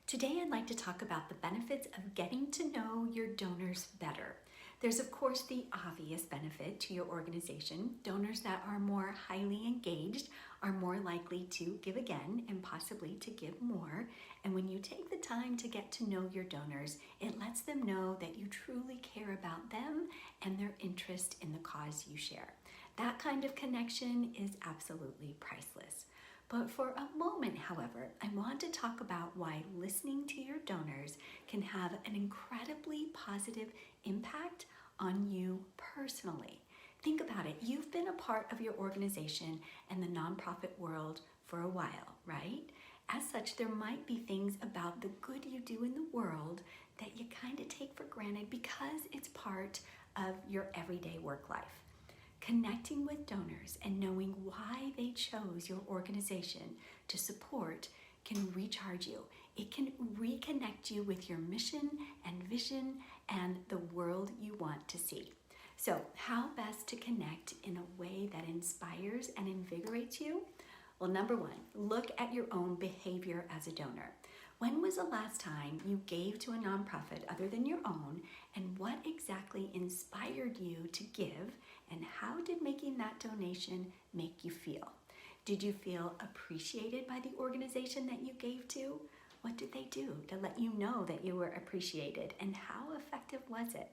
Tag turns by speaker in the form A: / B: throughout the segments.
A: Today I'd like to talk about the benefits of getting to know your donors better. There's of course the obvious benefit to your organization. Donors that are more highly engaged are more likely to give again and possibly to give more. And when you take the time to get to know your donors, it lets them know that you truly care about them and their interest in the cause you share. That kind of connection is absolutely priceless. But for a moment, however, I want to talk about why listening to your donors can have an incredibly positive impact on you personally. Think about it. You've been a part of your organization and the nonprofit world for a while, right? As such, there might be things about the good you do in the world that you kind of take for granted because it's part of your everyday work life. Connecting with donors and knowing why they chose your organization to support can recharge you. It can reconnect you with your mission and vision and the world you want to see. So, how best to connect in a way that inspires and invigorates you? Well, number one, look at your own behavior as a donor. When was the last time you gave to a nonprofit other than your own, and what exactly inspired you to give, and how did making that donation make you feel? Did you feel appreciated by the organization that you gave to? What did they do to let you know that you were appreciated, and how effective was it?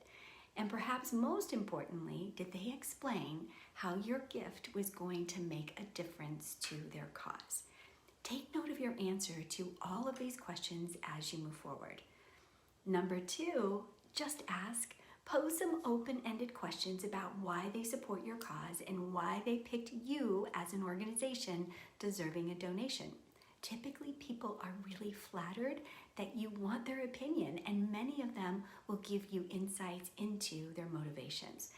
A: And perhaps most importantly, did they explain how your gift was going to make a difference to their cause? Take note of your answer to all of these questions as you move forward. Number two, just ask. Pose some open-ended questions about why they support your cause and why they picked you as an organization deserving a donation. Typically, people are really flattered that you want their opinion, and many of them will give you insights into their motivations.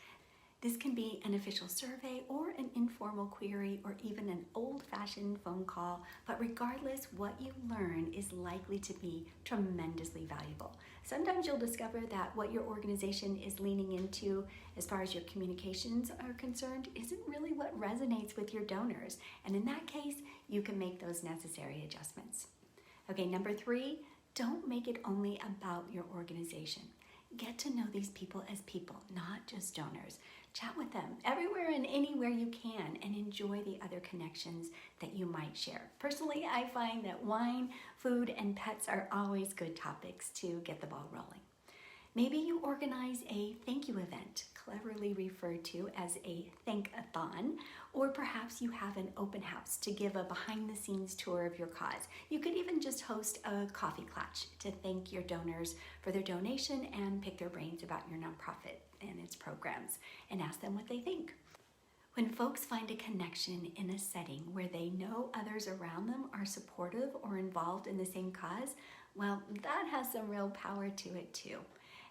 A: This can be an official survey or an informal query or even an old-fashioned phone call, but regardless, what you learn is likely to be tremendously valuable. Sometimes you'll discover that what your organization is leaning into as far as your communications are concerned isn't really what resonates with your donors, and in that case, you can make those necessary adjustments. Okay, number three, don't make it only about your organization. Get to know these people as people, not just donors. Chat with them everywhere and anywhere you can and enjoy the other connections that you might share. Personally, I find that wine, food, and pets are always good topics to get the ball rolling. Maybe you organize a thank you event, cleverly referred to as a thank-a-thon, or perhaps you have an open house to give a behind-the-scenes tour of your cause. You could even just host a coffee clutch to thank your donors for their donation and pick their brains about your nonprofit and its programs and ask them what they think. When folks find a connection in a setting where they know others around them are supportive or involved in the same cause, well, that has some real power to it too.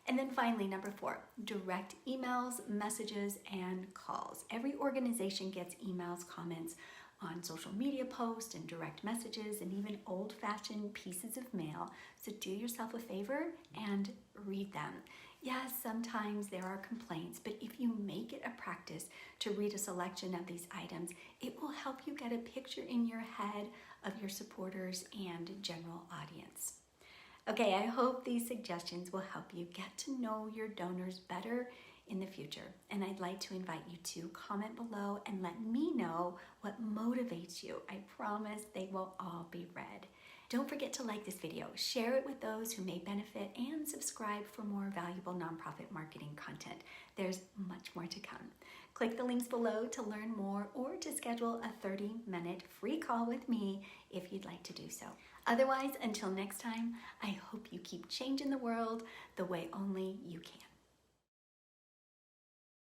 A: And then finally, number four, direct emails, messages, and calls. Every organization gets emails, comments on social media posts and direct messages and even old-fashioned pieces of mail. So do yourself a favor and read them. Yes, sometimes there are complaints, but if you make it a practice to read a selection of these items, it will help you get a picture in your head of your supporters and general audience. Okay, I hope these suggestions will help you get to know your donors better in the future. And I'd like to invite you to comment below and let me know what motivates you. I promise they will all be read. Don't forget to like this video, share it with those who may benefit, and subscribe for more valuable nonprofit marketing content. There's much more to come. Click the links below to learn more or to schedule a 30-minute free call with me if you'd like to do so. Otherwise, until next time, I hope you keep changing the world the way only you can.